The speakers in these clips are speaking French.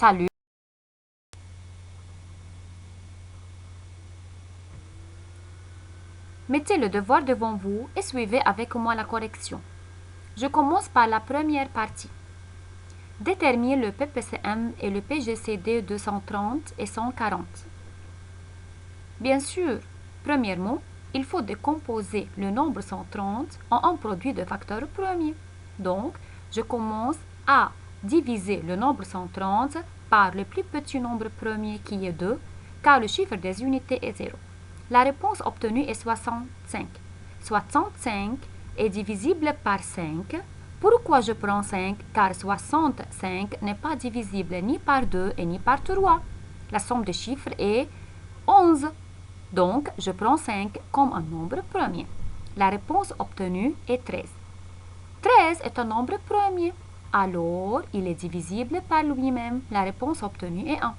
Salut. Mettez le devoir devant vous et suivez avec moi la correction. Je commence par la première partie. Détermine le PPCM et le PGCD 230 et 140. Bien sûr, premièrement, il faut décomposer le nombre 130 en un produit de facteurs premiers. Donc, je commence à diviser le nombre 130 par le plus petit nombre premier qui est 2, car le chiffre des unités est 0. La réponse obtenue est 65. 65 est divisible par 5. Pourquoi je prends 5? Car 65 n'est pas divisible ni par 2 et ni par 3. La somme des chiffres est 11. Donc, je prends 5 comme un nombre premier. La réponse obtenue est 13. 13 est un nombre premier. Alors, il est divisible par lui-même. La réponse obtenue est 1.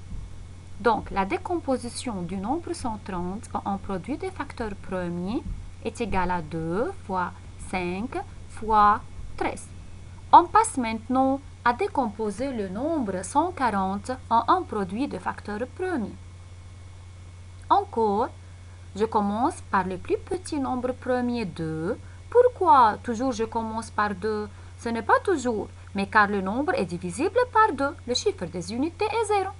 Donc, la décomposition du nombre 130 en un produit de facteurs premiers est égale à 2 fois 5 fois 13. On passe maintenant à décomposer le nombre 140 en un produit de facteurs premiers. Encore, je commence par le plus petit nombre premier 2. Pourquoi toujours je commence par 2? Ce n'est pas toujours, mais car le nombre est divisible par 2. Le chiffre des unités est 0.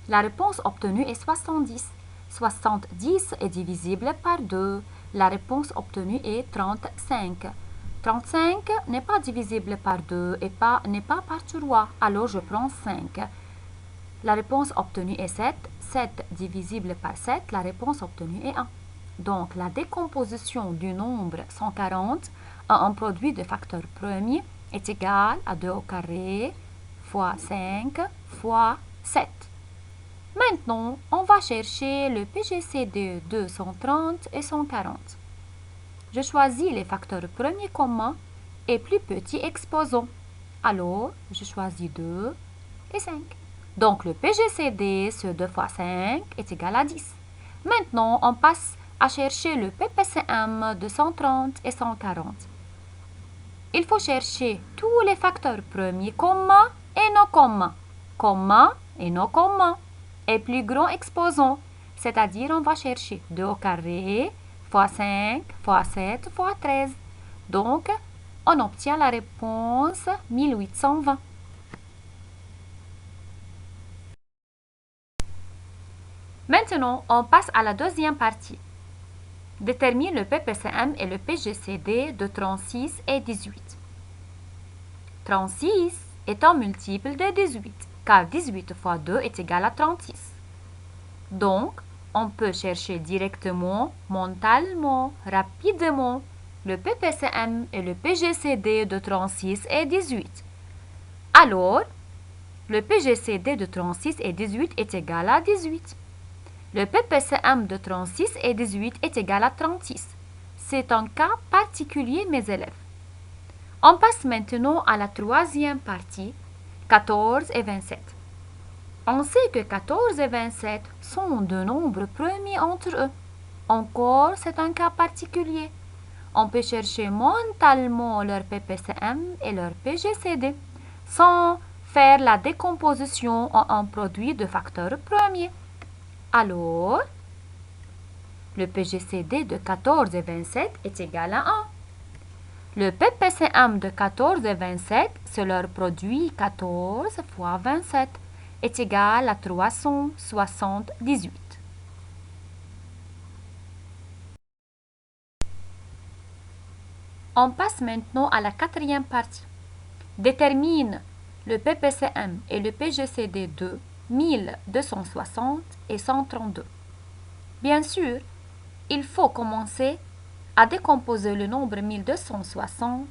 La réponse obtenue est 70. 70 est divisible par 2. La réponse obtenue est 35. 35 n'est pas divisible par 2 et n'est pas par 3. Alors je prends 5. La réponse obtenue est 7. 7 divisible par 7, la réponse obtenue est 1. Donc, la décomposition du nombre 140 en un produit de facteurs premiers est égale à 2 au carré fois 5 fois 7. Maintenant, on va chercher le PGCD 230 et 140. Je choisis les facteurs premiers communs et plus petits exposants. Alors, je choisis 2 et 5. Donc, le PGCD sur 2 fois 5 est égal à 10. Maintenant, on passe à chercher le PPCM de 130 et 140. Il faut chercher tous les facteurs premiers communs et non communs. Communs et non communs. Et plus grand exposant, c'est-à-dire on va chercher 2 au carré fois 5 fois 7 fois 13. Donc, on obtient la réponse 1820. Maintenant, on passe à la deuxième partie. Détermine le PPCM et le PGCD de 36 et 18. 36 est un multiple de 18, car 18 fois 2 est égal à 36. Donc, on peut chercher directement, mentalement, rapidement, le PPCM et le PGCD de 36 et 18. Alors, le PGCD de 36 et 18 est égal à 18. Le PPCM de 36 et 18 est égal à 36. C'est un cas particulier, mes élèves. On passe maintenant à la troisième partie, 14 et 27. On sait que 14 et 27 sont deux nombres premiers entre eux. Encore, c'est un cas particulier. On peut chercher mentalement leur PPCM et leur PGCD sans faire la décomposition en un produit de facteurs premiers. Alors, le PGCD de 14 et 27 est égal à 1. Le PPCM de 14 et 27, c'est leur produit 14 fois 27, est égal à 378. On passe maintenant à la quatrième partie. Détermine le PPCM et le PGCD de 1260 et 132. Bien sûr, il faut commencer à décomposer le nombre 1260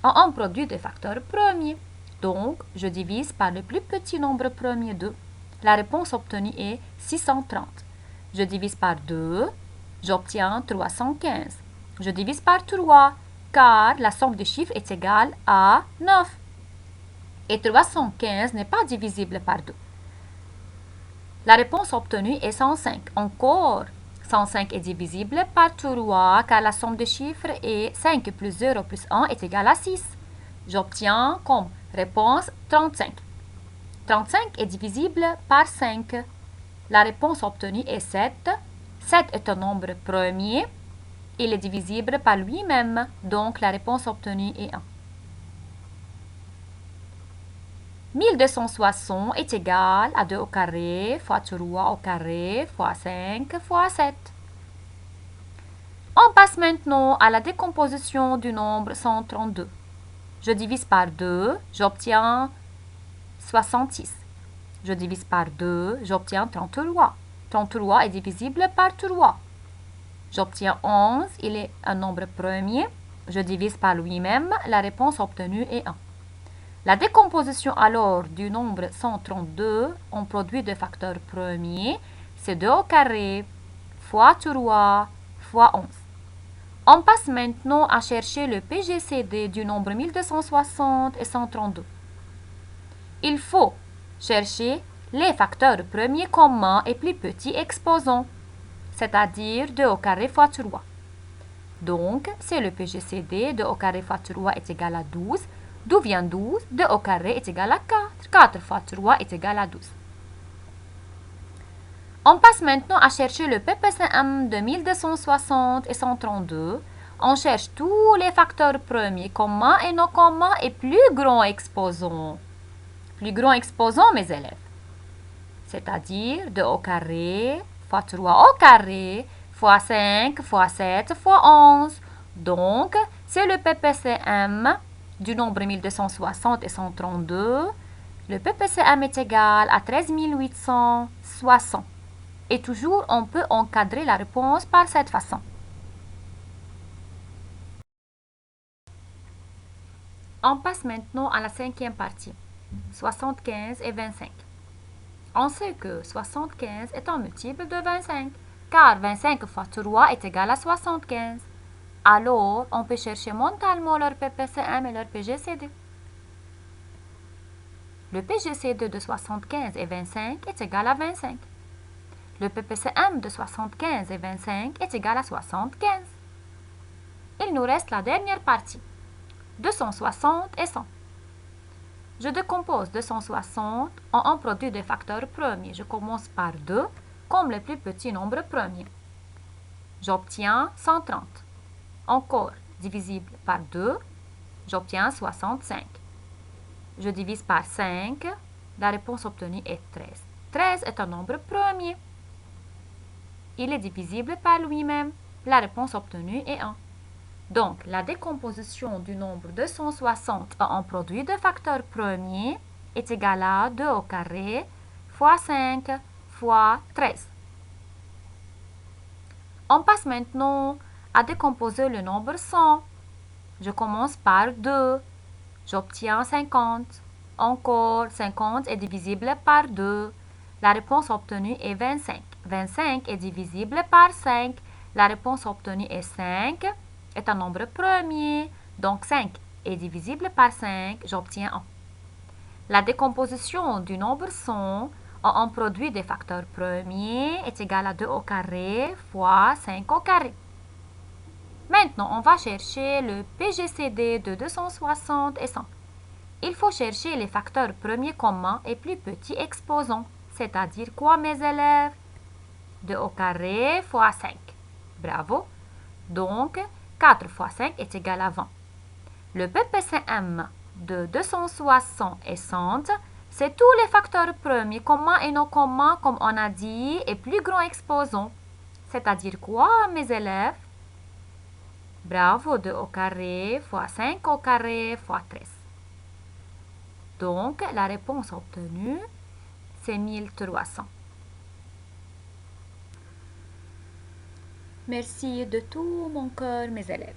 en un produit de facteurs premiers. Donc, je divise par le plus petit nombre premier 2. La réponse obtenue est 630. Je divise par 2, j'obtiens 315. Je divise par 3, car la somme des chiffres est égale à 9. Et 315 n'est pas divisible par 2. La réponse obtenue est 105. Encore, 105 est divisible par 3 car la somme des chiffres est 5 plus 0 plus 1 est égal à 6. J'obtiens comme réponse 35. 35 est divisible par 5. La réponse obtenue est 7. 7 est un nombre premier. Il est divisible par lui-même, donc la réponse obtenue est 1. 1260 est égal à 2 au carré fois 3 au carré fois 5 fois 7. On passe maintenant à la décomposition du nombre 132. Je divise par 2, j'obtiens 66. Je divise par 2, j'obtiens 33. 33 est divisible par 3. J'obtiens 11, il est un nombre premier. Je divise par lui-même, la réponse obtenue est 1. La décomposition alors du nombre 132 en produit de facteurs premiers, c'est 2 au carré fois 3 fois 11. On passe maintenant à chercher le PGCD du nombre 1260 et 132. Il faut chercher les facteurs premiers communs et plus petits exposants, c'est-à-dire 2 au carré fois 3. Donc, c'est le PGCD, 2 au carré fois 3 est égal à 12. D'où vient 12? 2 au carré est égal à 4. 4 fois 3 est égal à 12. On passe maintenant à chercher le PPCM de 1260 et 132. On cherche tous les facteurs premiers communs et non communs et plus grands exposants. Plus grands exposants, mes élèves. C'est-à-dire 2 au carré fois 3 au carré fois 5 fois 7 fois 11. Donc, c'est le PPCM du nombre 1260 et 132. Le PPCM est égal à 13 860. Et toujours, on peut encadrer la réponse par cette façon. On passe maintenant à la cinquième partie, 75 et 25. On sait que 75 est un multiple de 25, car 25 fois 3 est égal à 75. Alors, on peut chercher mentalement leur PPCM et leur PGCD. Le PGCD de 75 et 25 est égal à 25. Le PPCM de 75 et 25 est égal à 75. Il nous reste la dernière partie, 260 et 100. Je décompose 260 en un produit de facteurs premiers. Je commence par 2 comme le plus petit nombre premier. J'obtiens 130. Encore divisible par 2, j'obtiens 65. Je divise par 5, la réponse obtenue est 13. 13 est un nombre premier. Il est divisible par lui-même. La réponse obtenue est 1. Donc, la décomposition du nombre 260 en un produit de facteurs premiers est égale à 2 au carré fois 5 fois 13. On passe maintenant à décomposer le nombre 100. Je commence par 2. J'obtiens 50. Encore, 50 est divisible par 2. La réponse obtenue est 25. 25 est divisible par 5. La réponse obtenue est 5. Est un nombre premier. Donc 5 est divisible par 5. J'obtiens 1. La décomposition du nombre 100 en un produit des facteurs premiers est égale à 2 au carré fois 5 au carré. Maintenant, on va chercher le PGCD de 260 et 100. Il faut chercher les facteurs premiers communs et plus petits exposants. C'est-à-dire quoi, mes élèves? 2 au carré fois 5. Bravo. Donc, 4 fois 5 est égal à 20. Le PPCM de 260 et 100, c'est tous les facteurs premiers communs et non communs, comme on a dit, et plus grands exposants. C'est-à-dire quoi, mes élèves? Bravo, 2 au carré fois 5 au carré fois 13. Donc, la réponse obtenue, c'est 1300. Merci de tout mon cœur, mes élèves.